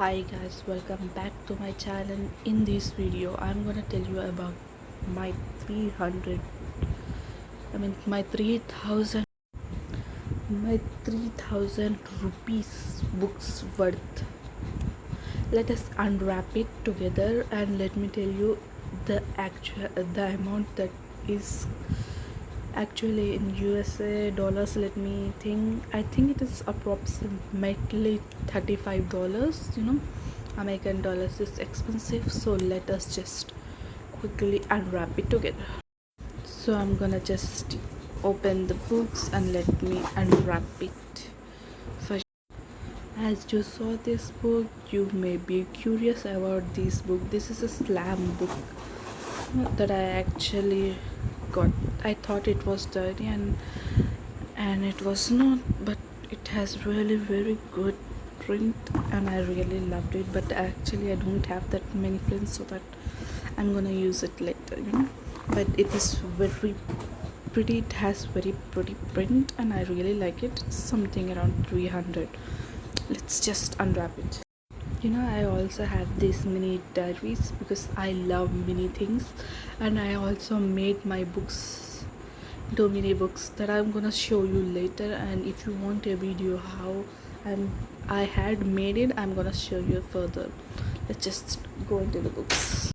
Hi guys, welcome back to my channel. In this video I'm gonna tell you about my 300 my 3000 rupees books worth. Let us unwrap it together and let me tell you the amount that is actually in USA dollars. Let me think. I think it is approximately $35. American dollars is expensive, so let us just quickly unwrap it together. So I'm gonna just open the books and let me unwrap it. First, as you saw this book, you may be curious about this book. This is a slam book that I actually got. I thought it was dirty and it was not, but it has really very good print and I really loved it. But actually I don't have that many friends, so that I'm gonna use it later. But it is very pretty. It has very pretty print and I really like it. It's something around 300. Let's just unwrap it. I also have these mini diaries because I love mini things, and I also made my books into mini books that I'm gonna show you later. And if you want a video how I had made it, I'm gonna show you further. Let's just go into the books.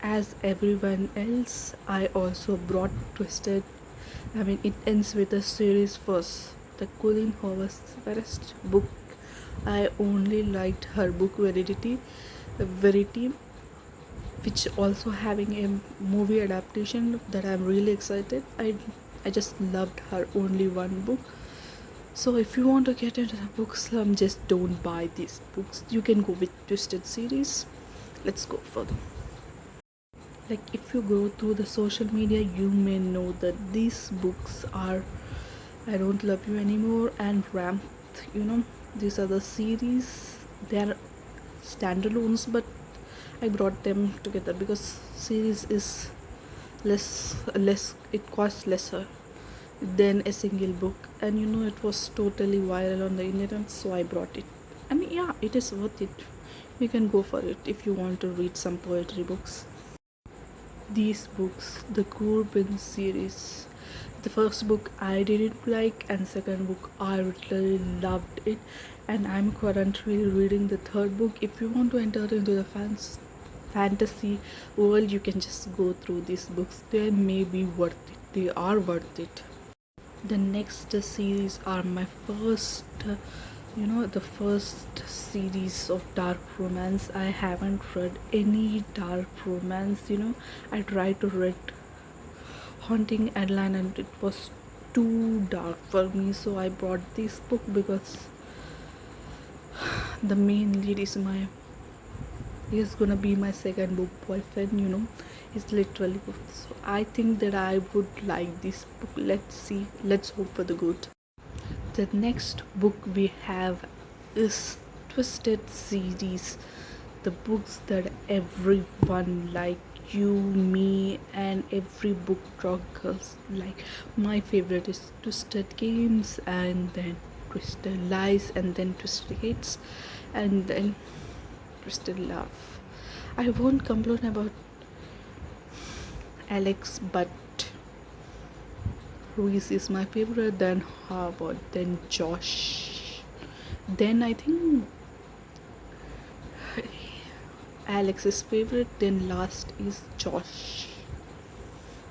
As everyone else, I also brought Twisted. It ends with a series first. The Colleen Hoover's first book. I only liked her book Verity, which also having a movie adaptation that I'm really excited. I just loved her only one book. So if you want to get into the books, just don't buy these books. You can go with Twisted series. Let's go further. Like, if you go through the social media, you may know that these books are I Don't Love You Anymore and Ramped. These are the series. They are standalones, but I brought them together because series is less it costs lesser than a single book, and it was totally viral on the internet, so I brought it. Yeah, it is worth it. You can go for it if you want to read some poetry books. These books, the Corbin series, the first book I didn't like, and second book I really loved it, and I'm currently reading the third book. If you want to enter into the fantasy world, you can just go through these books. They may be worth it. They are worth it. The next series are my the first series of dark romance. I haven't read any dark romance. I tried to read Haunting Adeline and it was too dark for me, so I brought this book because the main lead is gonna be my second book boyfriend. He's literally good, so I think that I would like this book. Let's see, let's hope for the good. The next book we have is Twisted series, the books that everyone like, you, me, and every book talk girls like. My favorite is Twisted Games, and then Twisted Lies, and then Twisted Hates, and then Twisted Love. I won't complain about Alex, but Reese is my favorite, then Harvard, then Josh, then I think Alex's favorite, then last is Josh.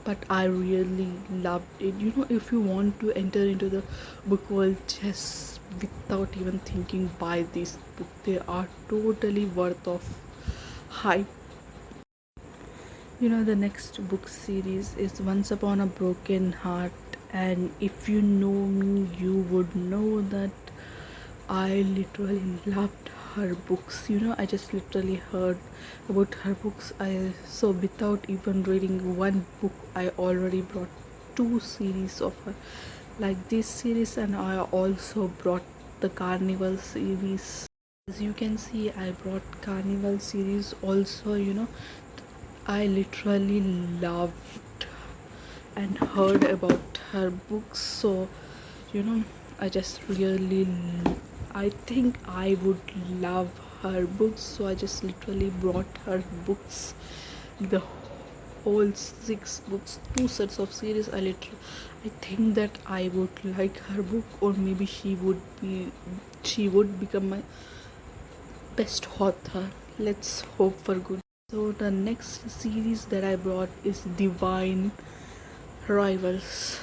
But I really loved it. If you want to enter into the book world just without even thinking, buy this book. They are totally worth of hype. The next book series is Once Upon a Broken Heart, and if you know me, you would know that I literally loved her books. I just literally heard about her books. So without even reading one book, I already brought two series of her, like this series, and I also brought the Carnival series. As you can see, I brought Carnival series also. I literally loved and heard about her books, so I just really I think I would love her books, so I just literally brought her books, the whole 6 books, 2 sets of series. I think that I would like her book, or maybe she would become my best author. Let's hope for good. So the next series that I brought is Divine Rivals.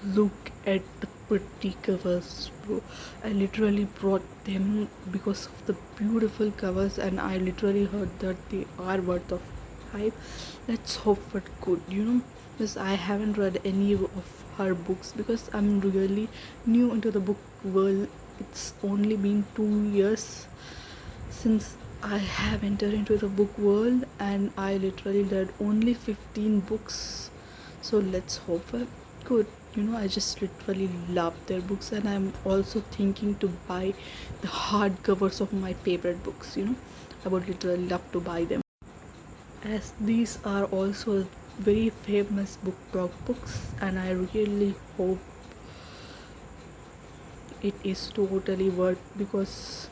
Look at the pretty covers, bro. I literally brought them because of the beautiful covers, and I literally heard that they are worth of hype. Let's hope for good, because I haven't read any of her books because I'm really new into the book world. It's only been 2 years since I have entered into the book world, and I literally read only 15 books. So let's hope for good. I just literally love their books, and I'm also thinking to buy the hardcovers of my favorite books. I would literally love to buy them, as these are also very famous BookTok books, and I really hope it is totally worth, because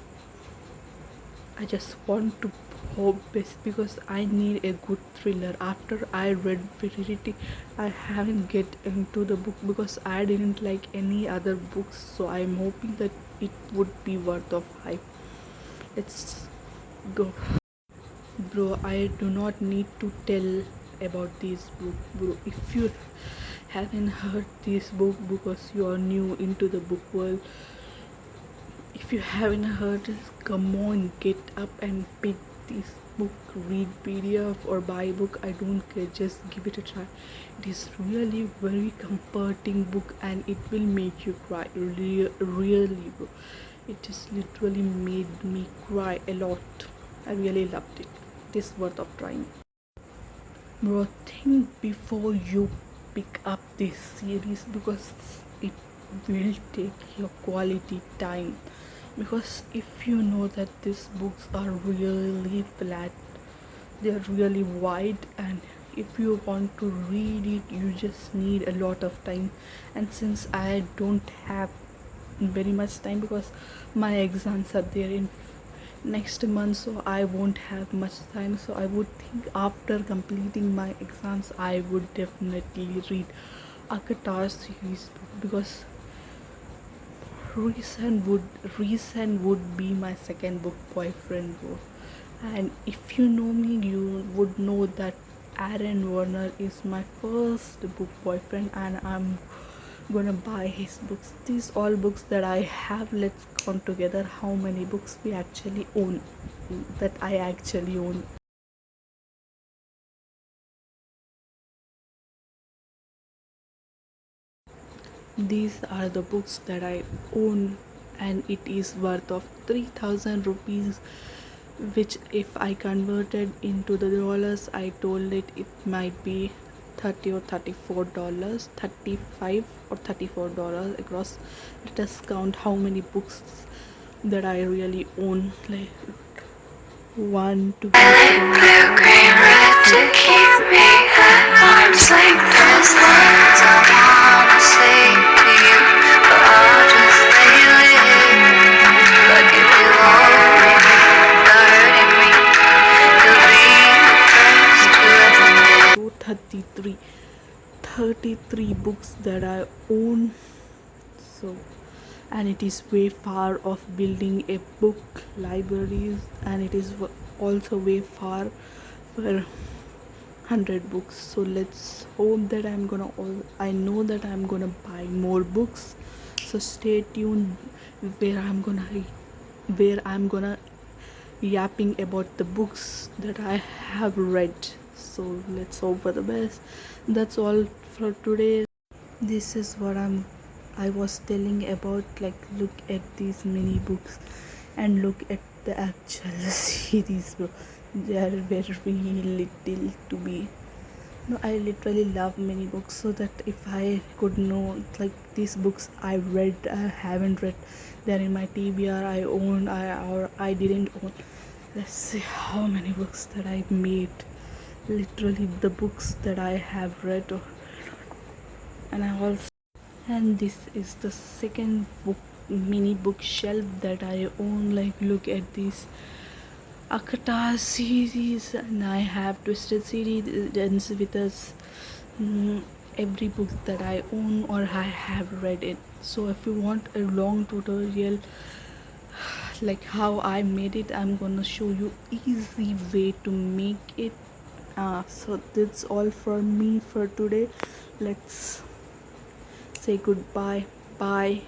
I just want to hope this, because I need a good thriller. After I read Verity, I haven't get into the book because I didn't like any other books, so I'm hoping that it would be worth of hype. Let's go. Bro, I do not need to tell about this book, bro. If you haven't heard this book because you are new into the book world, if you haven't heard it, come on, get up and pick this book. Read PDF or buy book, I don't care, just give it a try. It is really very comforting book, and it will make you cry. Really, bro. It just literally made me cry a lot. I really loved it. It is worth of trying. Bro, think before you pick up this series, because it will take your quality time. Because if you know that these books are really flat, they are really wide, and if you want to read it, you just need a lot of time. And since I don't have very much time, because my exams are there in next month, so I won't have much time. So I would think after completing my exams, I would definitely read Akatar series, because Reason would be my second book boyfriend, bro. And if you know me, you would know that Aaron Warner is my first book boyfriend, and I'm gonna buy his books. These all books that I have. Let's count together how many books we actually own. That I actually own. These are the books that I own, and it is worth of 3,000 rupees, which if I converted into the dollars, I told it might be 30 or $34, 35 or $34 across. Let us count how many books that I really own. Like 1, 2, 3, 4, 5, 6, 33 books that I own. So, and it is way far of building a book libraries, and it is also way far for 100 books. So let's hope that I know that I'm gonna buy more books. So stay tuned where I'm gonna yapping about the books that I have read. So let's hope for the best. That's all for today. This is what I was telling about. Like, look at these mini books and look at the actual series, bro. They are very little to be. No, I literally love mini books, so that if I could know, like, these books I read, I haven't read, they're in my TBR, I own, or I didn't own. Let's see how many books that I made. Literally the books that I have read, and this is the second book mini bookshelf that I own. Like, look at this Akata series, and I have Twisted series ends with us. Every book that I own or I have read it. So if you want a long tutorial like how I made it, I'm gonna show you easy way to make it. So that's all for me for today. Let's say goodbye. Bye.